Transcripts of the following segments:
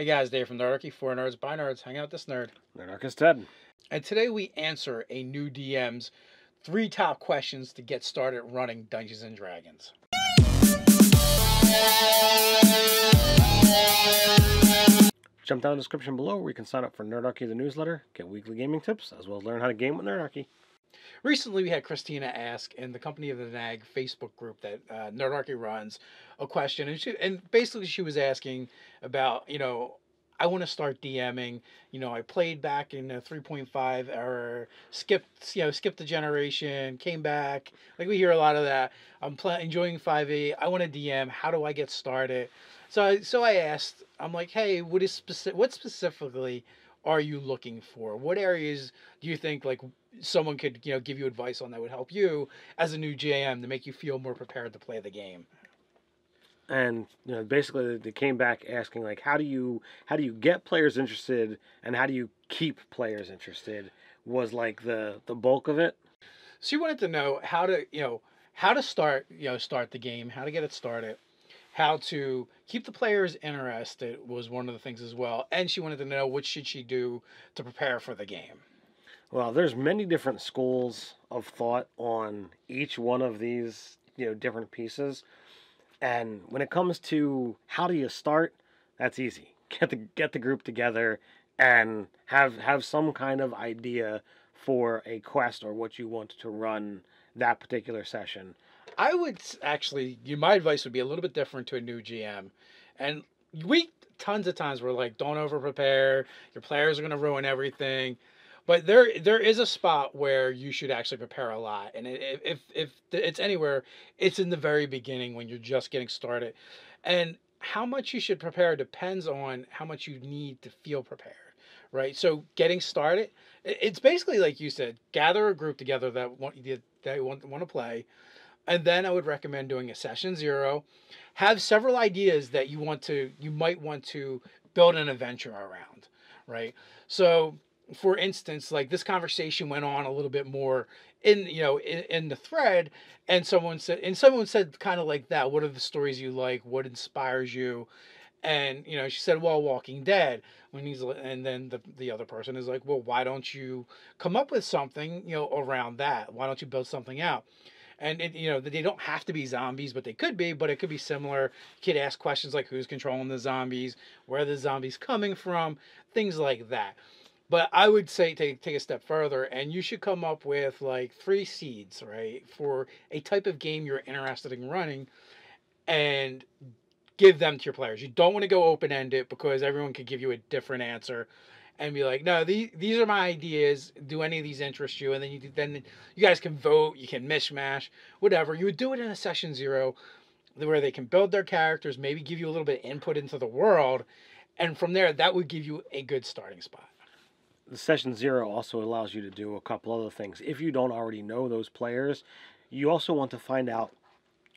Hey guys, Dave from Nerdarchy, for nerds, by nerds, hang out with this nerd. Nerdarchy Ted. And today we answer a new DM's 3 top questions to get started running Dungeons and Dragons. Jump down in the description below where you can sign up for Nerdarchy the newsletter, get weekly gaming tips, as well as learn how to game with Nerdarchy. Recently, we had Christina ask in the Company of the Nag Facebook group that Nerdarchy runs a question, and basically she was asking about, I want to start DMing. I played back in 3.5 or skipped the generation, came back. Like we hear a lot of that. I'm enjoying 5e. I want to DM. How do I get started? So I asked. I'm like, hey, what specifically are you looking for? What areas do you think like someone could give you advice on that would help you as a new GM to make you feel more prepared to play the game? And basically they came back asking like, how do you get players interested and how do you keep players interested was like the bulk of it. So you wanted to know how to start the game, how to get it started, how to keep the players interested was one of the things as well, and she wanted to know what should she do to prepare for the game. Well, there's many different schools of thought on each one of these different pieces. And when it comes to how do you start, that's easy. Get the group together and have some kind of idea for a quest or what you want to run that particular session. I would actually, my advice would be a little bit different to a new GM. And we tons of times we're like, don't over prepare. Your players are going to ruin everything. But there is a spot where you should actually prepare a lot, and if it's anywhere, it's in the very beginning when you're just getting started, and how much you should prepare depends on how much you need to feel prepared, right? So getting started, it's basically like you said, gather a group together that want to play, and then I would recommend doing a session 0, have several ideas that you might want to build an adventure around, right? So, for instance, like this conversation went on a little bit more in the thread, and someone said kind of like that. What are the stories you like? What inspires you? And she said, well, Walking Dead. And then the other person is like, well, why don't you come up with something around that? Why don't you build something out? And they don't have to be zombies, but they could be. But it could be similar. You could ask questions like, who's controlling the zombies? Where are the zombies coming from? Things like that. But I would say take a step further, and you should come up with like 3 seeds, right, for a type of game you're interested in running, and give them to your players. You don't want to go open-ended because everyone could give you a different answer and be like, no, these are my ideas. Do any of these interest you? And then you guys can vote. You can mishmash, whatever. You would do it in a session 0 where they can build their characters, maybe give you a little bit of input into the world, and from there, that would give you a good starting spot. The session 0 also allows you to do a couple other things. If you don't already know those players, you also want to find out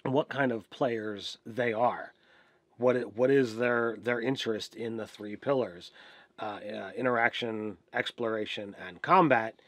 what kind of players they are. What is their interest in the 3 pillars, interaction, exploration, and combat.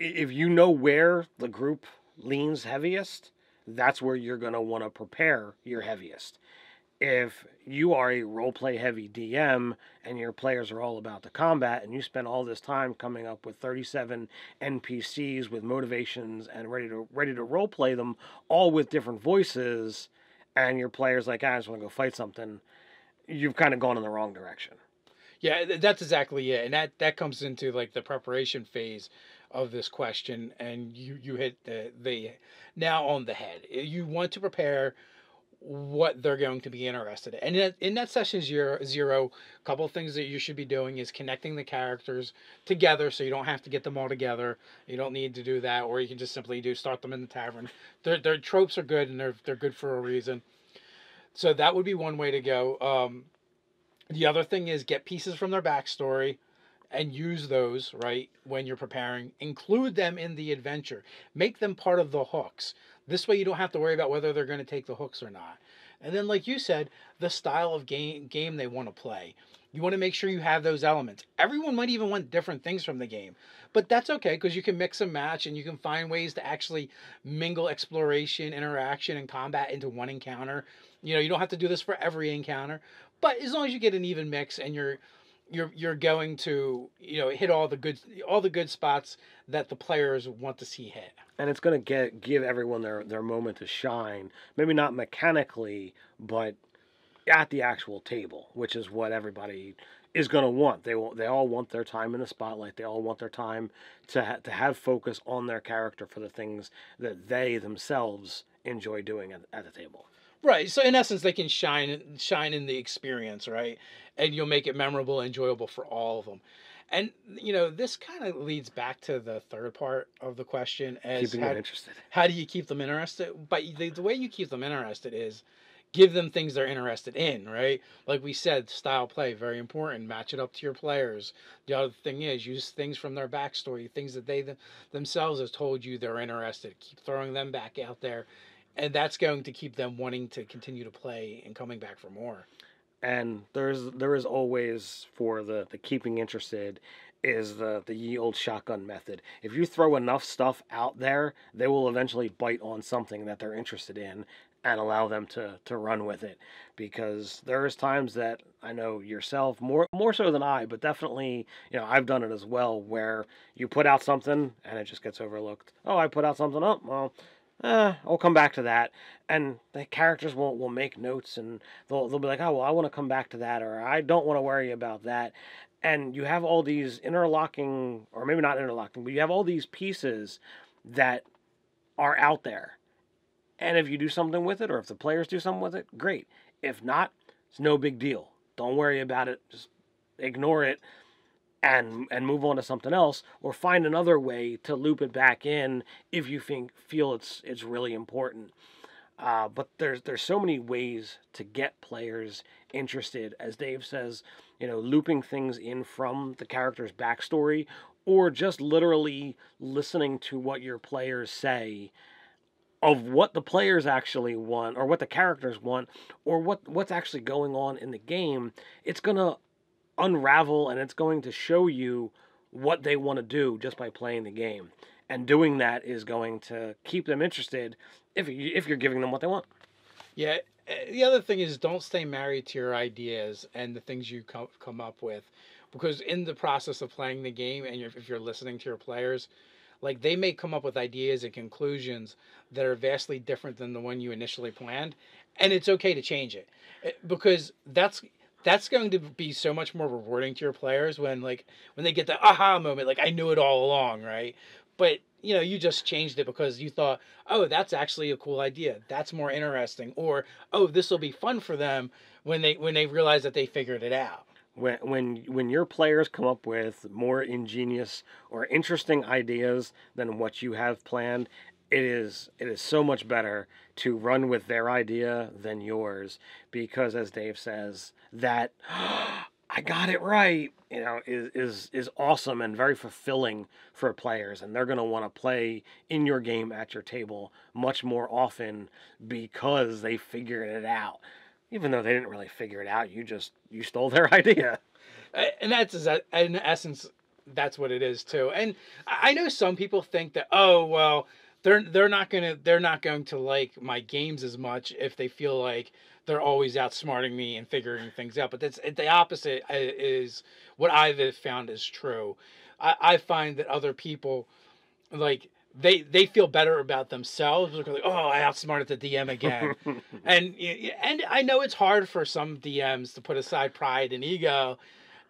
If you know where the group leans heaviest, that's where you're going to want to prepare your heaviest. If you are a roleplay heavy DM and your players are all about the combat and you spend all this time coming up with 37 NPCs with motivations and ready to roleplay them all with different voices, and your players like, I just want to go fight something, you've kind of gone in the wrong direction. Yeah, that's exactly it. And that comes into like the preparation phase of this question, and you hit the nail on the head. You want to prepare what they're going to be interested in. And in that session 0, a couple of things that you should be doing is connecting the characters together, so you don't have to get them all together. You don't need to do that, or you can just simply start them in the tavern. Their tropes are good, and they're good for a reason. So that would be one way to go. The other thing is get pieces from their backstory and use those, right, when you're preparing. Include them in the adventure. Make them part of the hooks. This way you don't have to worry about whether they're going to take the hooks or not. And then, like you said, the style of game they want to play. You want to make sure you have those elements. Everyone might even want different things from the game. But that's okay, because you can mix and match, and you can find ways to actually mingle exploration, interaction, and combat into one encounter. You don't have to do this for every encounter, But as long as you get an even mix and you're going to hit all the good spots that the players want to see hit. And it's going to give everyone their moment to shine. Maybe not mechanically, but at the actual table, which is what everybody is going to want. They all want their time in the spotlight. They all want their time to have focus on their character for the things that they themselves enjoy doing at the table. Right. So in essence, they can shine in the experience, right? And you'll make it memorable, enjoyable for all of them. And this kind of leads back to the third part of the question, as Keeping them interested. how do you keep them interested? But the way you keep them interested is give them things they're interested in, right? Like we said, style play, very important. Match it up to your players. The other thing is use things from their backstory, things that they themselves have told you they're interested. Keep throwing them back out there, and that's going to keep them wanting to continue to play and coming back for more. And there is always, for the keeping interested, is the ye old shotgun method. If you throw enough stuff out there, they will eventually bite on something that they're interested in and allow them to run with it. Because there's times that, I know yourself, more so than I, but definitely, I've done it as well, where you put out something and it just gets overlooked. Oh, I put out something, oh, well, I'll come back to that. And the characters will make notes, and they'll be like, oh, well, I want to come back to that, or I don't want to worry about that. And you have all these interlocking, or maybe not interlocking, but you have all these pieces that are out there. And if you do something with it, or if the players do something with it, great. If not, it's no big deal. Don't worry about it. Just ignore it and move on to something else, or find another way to loop it back in if you feel it's really important. But there's so many ways to get players interested, as Dave says, looping things in from the character's backstory, or just literally listening to what your players say of what the players actually want, or what the characters want, or what's actually going on in the game. It's gonna unravel, and it's going to show you what they want to do just by playing the game. And doing that is going to keep them interested if you're giving them what they want. Yeah. The other thing is, don't stay married to your ideas and the things you come up with, because in the process of playing the game, and if you're listening to your players, like, they may come up with ideas and conclusions that are vastly different than the one you initially planned, and it's okay to change it, because that's going to be so much more rewarding to your players when they get the aha moment, like, I knew it all along, right? But you just changed it because you thought, oh, that's actually a cool idea, that's more interesting, or oh, this will be fun for them when they realize that they figured it out. When your players come up with more ingenious or interesting ideas than what you have planned, it is so much better to run with their idea than yours, because, as Dave says, that I got it right, is awesome and very fulfilling for players, and they're going to want to play in your game at your table much more often because they figured it out. Even though they didn't really figure it out, you stole their idea. And that's, in essence, that's what it is too. And I know some people think that, oh, well, they're not going to like my games as much if they feel like they're always outsmarting me and figuring things out. But that's the opposite is what I've found is true. I find that other people, like, they feel better about themselves. They're like, oh, I outsmarted the DM again. and I know it's hard for some DMs to put aside pride and ego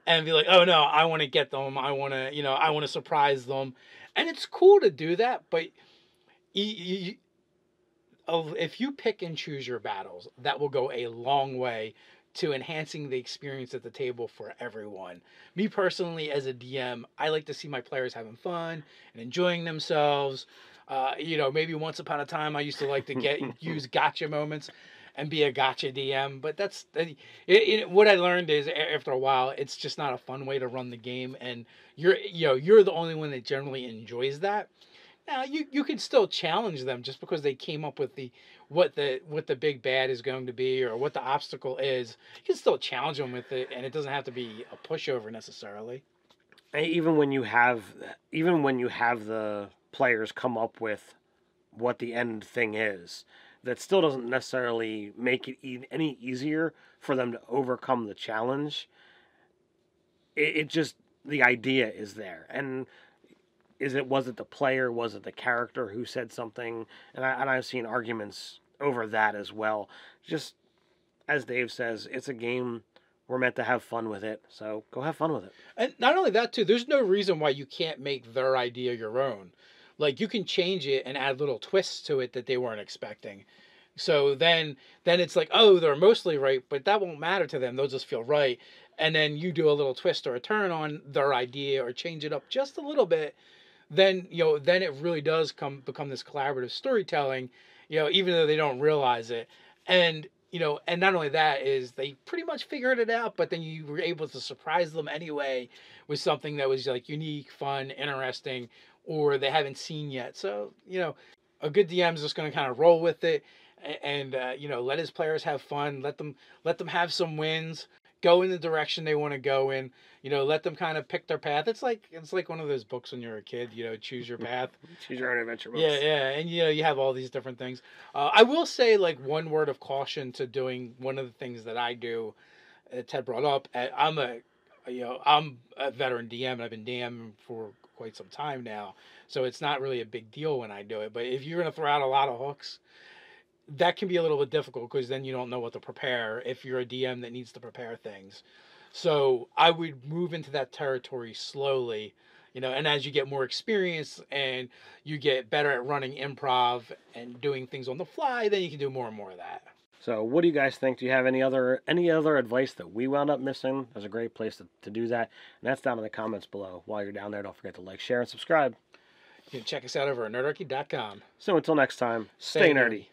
and be like, oh no, I want to get them. I want to surprise them. And it's cool to do that, but if you pick and choose your battles, that will go a long way to enhancing the experience at the table for everyone. Me personally, as a DM, I like to see my players having fun and enjoying themselves. Maybe once upon a time I used to like to use gotcha moments and be a gotcha DM, but that's what I learned is, after a while, it's just not a fun way to run the game, and you're the only one that generally enjoys that. Now you can still challenge them just because they came up with what the big bad is going to be, or what the obstacle is. You can still challenge them with it, and it doesn't have to be a pushover necessarily. Even when you have the players come up with what the end thing is, that still doesn't necessarily make it any easier for them to overcome the challenge. It just, the idea is there. And was it the player, was it the character who said something? And I've seen arguments over that as well. Just as Dave says, it's a game. We're meant to have fun with it, so go have fun with it. And not only that, too, there's no reason why you can't make their idea your own. Like, you can change it and add little twists to it that they weren't expecting. So then it's like, oh, they're mostly right, but that won't matter to them. They'll just feel right. And then you do a little twist or a turn on their idea or change it up just a little bit. Then, then it really does become this collaborative storytelling, even though they don't realize it. And, and not only that is they pretty much figured it out, but then you were able to surprise them anyway with something that was like unique, fun, interesting, or they haven't seen yet. So, a good DM is just going to kind of roll with it and let his players have fun, let them have some wins, go in the direction they want to go in, let them kind of pick their path. It's like one of those books when you're a kid, choose your path. Choose your own adventure books. Yeah, and you have all these different things. I will say, like, one word of caution to doing one of the things that I do, Ted brought up. I'm a veteran DM, and I've been DMing for quite some time now, so it's not really a big deal when I do it. But if you're going to throw out a lot of hooks, that can be a little bit difficult because then you don't know what to prepare if you're a DM that needs to prepare things. So I would move into that territory slowly, and as you get more experience and you get better at running improv and doing things on the fly, then you can do more and more of that. So what do you guys think? Do you have any other advice that we wound up missing? There's a great place to do that. And that's down in the comments below. While you're down there, don't forget to like, share, and subscribe. You can check us out over at nerdarchy.com. So until next time, stay nerdy.